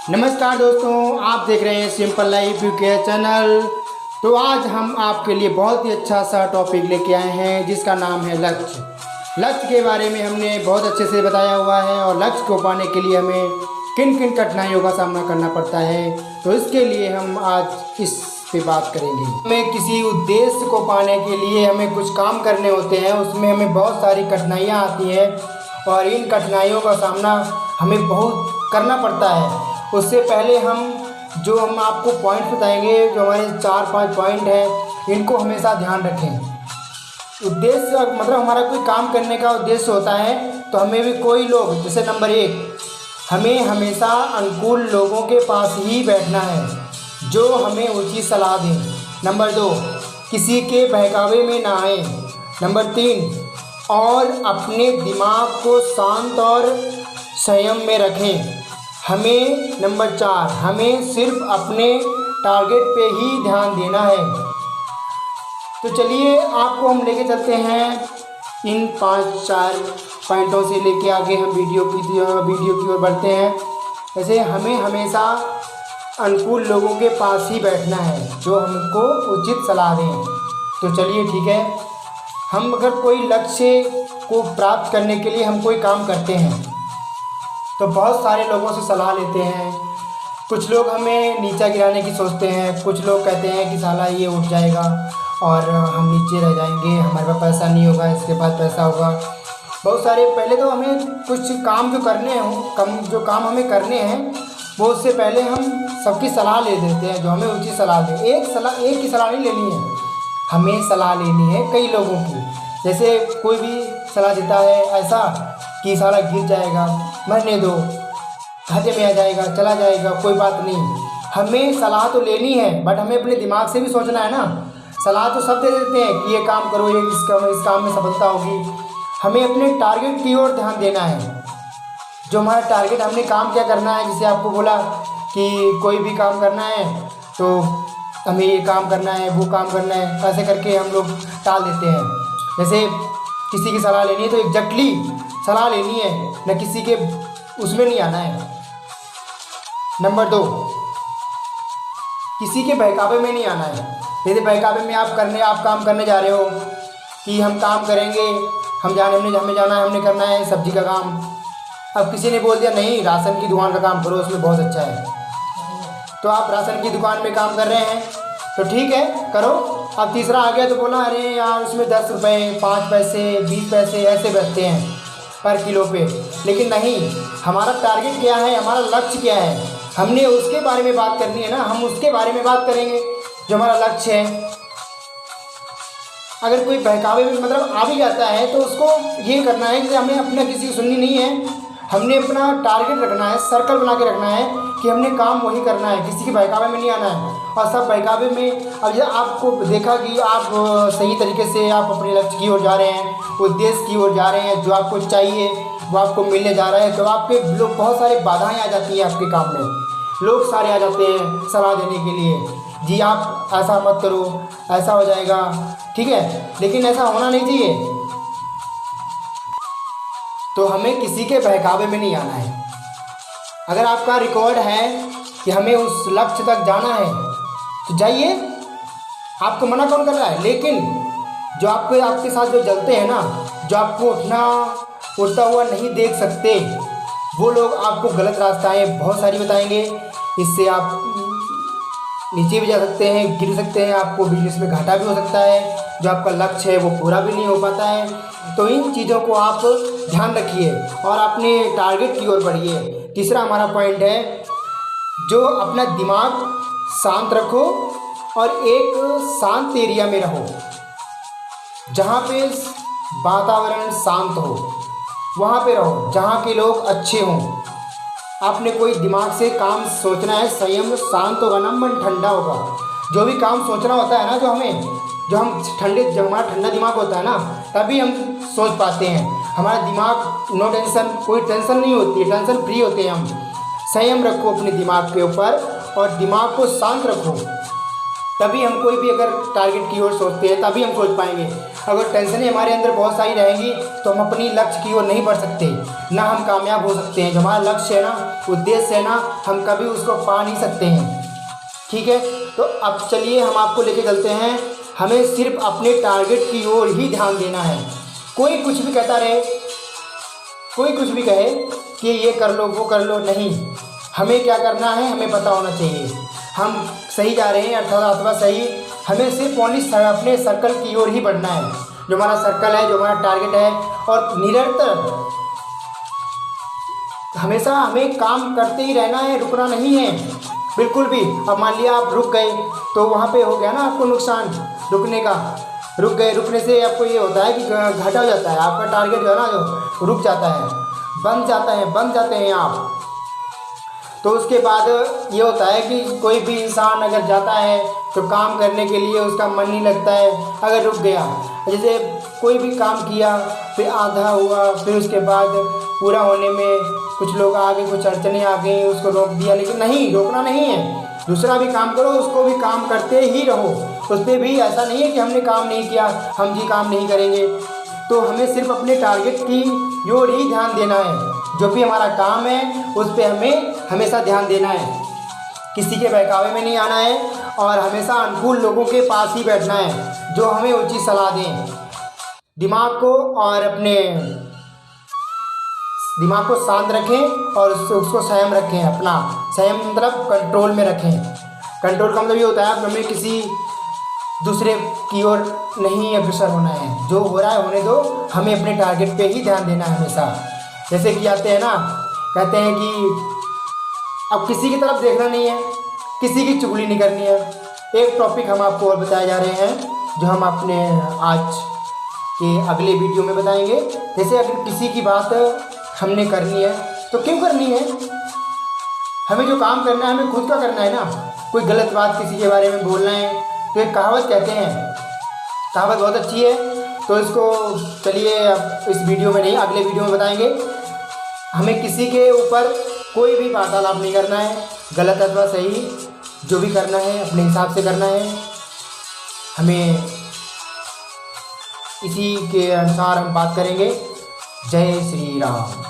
नमस्कार दोस्तों, आप देख रहे हैं सिंपल लाइफ यूके चैनल। तो आज हम आपके लिए बहुत ही अच्छा सा टॉपिक लेके आए हैं जिसका नाम है लक्ष्य। लक्ष्य के बारे में हमने बहुत अच्छे से बताया हुआ है और लक्ष्य को पाने के लिए हमें किन किन कठिनाइयों का सामना करना पड़ता है, तो इसके लिए हम आज इस पे बात करेंगे। हमें किसी उद्देश्य को पाने के लिए हमें कुछ काम करने होते हैं, उसमें हमें बहुत सारी कठिनाइयाँ आती हैं और इन कठिनाइयों का सामना हमें बहुत करना पड़ता है। उससे पहले हम आपको पॉइंट बताएंगे, जो हमारे 4-5 पॉइंट हैं, इनको हमेशा ध्यान रखें। उद्देश्य मतलब हमारा कोई काम करने का उद्देश्य होता है, तो हमें भी कोई लोग, जैसे नंबर 1, हमें हमेशा अनुकूल लोगों के पास ही बैठना है जो हमें उचित सलाह दें। नंबर 2, किसी के बहकावे में ना आए। नंबर 3, और अपने दिमाग को शांत और संयम में रखें। नंबर 4, हमें सिर्फ अपने टारगेट पे ही ध्यान देना है। तो चलिए आपको हम लेके चलते हैं इन 5-4 पॉइंटों से लेके आगे हम वीडियो की ओर बढ़ते हैं। जैसे हमें हमेशा अनुकूल लोगों के पास ही बैठना है जो हमको उचित सलाह दें। तो चलिए ठीक है, हम अगर कोई लक्ष्य को प्राप्त करने के लिए हम कोई काम करते हैं तो बहुत सारे लोगों से सलाह लेते हैं। कुछ लोग हमें नीचा गिराने की सोचते हैं, कुछ लोग कहते हैं कि साला ये उठ जाएगा और हम नीचे रह जाएंगे, हमारे पास पैसा नहीं होगा, इसके बाद पैसा होगा। बहुत सारे पहले तो हमें कुछ काम जो काम हमें करने हैं वो उससे पहले हम सबकी सलाह ले लेते हैं जो हमें उचित सलाह दे। एक की सलाह नहीं लेनी है, हमें सलाह लेनी है कई लोगों की। जैसे कोई भी सलाह देता है ऐसा कि साला गिर जाएगा, मरने दो, घाटे में आ जाएगा, चला जाएगा, कोई बात नहीं। हमें सलाह तो लेनी है, बट हमें अपने दिमाग से भी सोचना है ना। सलाह तो सब दे देते हैं कि ये काम करो, ये इस काम में सफलता होगी। हमें अपने टारगेट की ओर ध्यान देना है। जो हमारा टारगेट, हमने काम क्या करना है, जैसे आपको बोला कि कोई भी काम करना है तो हमें ये काम करना है, वो काम करना है, ऐसे करके हम लोग टाल देते हैं। जैसे किसी की सलाह लेनी है तो एग्जैक्टली सलाह लेनी है, न किसी के उसमें नहीं आना है। नंबर 2, किसी के बहकावे में नहीं आना है। जैसे बहकावे में आप काम करने जा रहे हो कि हम काम करेंगे, हमें जाना है, हमने करना है सब्जी का काम। अब किसी ने बोल दिया नहीं, राशन की दुकान का काम करो, उसमें बहुत अच्छा है। तो आप राशन की दुकान में काम कर रहे हैं तो ठीक है, करो। अब तीसरा आ गया तो बोला अरे यार उसमें 10 रुपये, 5 पैसे, 20 पैसे ऐसे बचते हैं पर किलो पे। लेकिन नहीं, हमारा टारगेट क्या है, हमारा लक्ष्य क्या है, हमने उसके बारे में बात करनी है ना। हम उसके बारे में बात करेंगे जो हमारा लक्ष्य है। अगर कोई बहकावे में मतलब आ भी जाता है तो उसको ये करना है कि हमें अपना किसी की सुननी नहीं है। हमने अपना टारगेट रखना है, सर्कल बना के रखना है कि हमने काम वही करना है, किसी के बहकावे में नहीं आना है। और सब बहकावे में, अब जब आपको देखा कि आप सही तरीके से आप अपने लक्ष्य की ओर जा रहे हैं, उद्देश्य की ओर जा रहे हैं, जो आपको चाहिए वो आपको मिलने जा रहा है, तो आपके लोग बहुत सारी बाधाएं आ जाती हैं आपके काम में। लोग सारे आ जाते हैं सलाह देने के लिए, जी आप ऐसा मत करो, ऐसा हो जाएगा, ठीक है, लेकिन ऐसा होना नहीं चाहिए। तो हमें किसी के बहकावे में नहीं आना है। अगर आपका रिकॉर्ड है कि हमें उस लक्ष्य तक जाना है तो जाइए, आपको मना कौन कर रहा है। लेकिन जो आपके साथ जो जलते हैं ना, जो आपको उठता हुआ नहीं देख सकते, वो लोग आपको गलत रास्ताएं बहुत सारी बताएंगे। इससे आप नीचे भी जा सकते हैं, गिर सकते हैं, आपको बिजनेस में घाटा भी हो सकता है, जो आपका लक्ष्य है वो पूरा भी नहीं हो पाता है। तो इन चीज़ों को आप ध्यान रखिए और अपने टारगेट की ओर बढ़िए। तीसरा हमारा पॉइंट है, जो अपना दिमाग शांत रखो और एक शांत एरिया में रहो, जहाँ पे वातावरण शांत हो, वहाँ पे रहो, जहाँ के लोग अच्छे हों। आपने कोई दिमाग से काम सोचना है, संयम शांत होगा ना, मन ठंडा होगा। जो भी काम सोचना होता है ना, जब हमारा ठंडा दिमाग होता है ना, तभी हम सोच पाते हैं। हमारा दिमाग नो टेंशन, कोई टेंशन नहीं होती है, टेंशन फ्री होते हैं हम। संयम रखो अपने दिमाग के ऊपर और दिमाग को शांत रखो। तभी हम कोई भी अगर टारगेट की ओर सोचते हैं तभी हम सोच पाएंगे। अगर टेंशनें हमारे अंदर बहुत सारी रहेंगी तो हम अपनी लक्ष्य की ओर नहीं बढ़ सकते, ना हम कामयाब हो सकते हैं। जो हमारा लक्ष्य है ना, उद्देश्य है ना, हम कभी उसको पा नहीं सकते हैं। ठीक है, तो अब चलिए हम आपको लेके चलते हैं। हमें सिर्फ अपने टारगेट की ओर ही ध्यान देना है। कोई कुछ भी कहता रहे, कोई कुछ भी कहे कि ये कर लो वो कर लो, नहीं, हमें क्या करना है हमें पता होना चाहिए। हम सही जा रहे हैं अथवा सही, हमें सिर्फ ओनली अपने सर्कल की ओर ही बढ़ना है। जो हमारा सर्कल है, जो हमारा टारगेट है, और निरंतर हमेशा हमें काम करते ही रहना है, रुकना नहीं है बिल्कुल भी। अब मान लिया आप रुक गए तो वहाँ पे हो गया ना आपको नुकसान रुकने का। रुक गए, रुकने से आपको ये होता है कि घाटा हो जाता है, आपका टारगेट जो है ना जो रुक जाता है, बंद जाते हैं आप। तो उसके बाद ये होता है कि कोई भी इंसान अगर जाता है तो काम करने के लिए उसका मन नहीं लगता है अगर रुक गया। जैसे कोई भी काम किया, फिर आधा हुआ, फिर उसके बाद पूरा होने में कुछ लोग आ गए, कुछ अड़चनें आ गई, उसको रोक दिया। लेकिन नहीं, रोकना नहीं है, दूसरा भी काम करो, उसको भी काम करते ही रहो। उस पर भी ऐसा नहीं है कि हमने काम नहीं किया हम भी काम नहीं करेंगे। तो हमें सिर्फ अपने टारगेट की ओर ही ध्यान देना है। जो भी हमारा काम है उस पर हमें हमेशा ध्यान देना है, किसी के बहकावे में नहीं आना है, और हमेशा अनुकूल लोगों के पास ही बैठना है जो हमें उचित सलाह दें। दिमाग को और अपने दिमाग को शांत रखें और उसको संयम रखें। अपना संयम मतलब कंट्रोल में रखें। कंट्रोल का मतलब ये होता है हमें किसी दूसरे की ओर नहीं अग्रसर होना है, जो हो रहा है होने दो, हमें अपने टारगेट पे ही ध्यान देना है हमेशा। जैसे कि आते हैं ना, कहते हैं कि अब किसी की तरफ देखना नहीं है, किसी की चुगली नहीं करनी है। एक टॉपिक हम आपको और बताए जा रहे हैं जो हम अपने आज के अगले वीडियो में बताएंगे। जैसे अगर किसी की बात हमने करनी है तो क्यों करनी है, हमें जो काम करना है हमें खुद का करना है ना। कोई गलत बात किसी के बारे में बोलना है तो एक कहावत कहते हैं, कहावत बहुत अच्छी है, तो इसको चलिए अब इस वीडियो में नहीं अगले वीडियो में बताएंगे। हमें किसी के ऊपर कोई भी वार्तालाप नहीं करना है, गलत अथवा सही, जो भी करना है अपने हिसाब से करना है। हमें इसी के अनुसार हम बात करेंगे। जय श्री राम।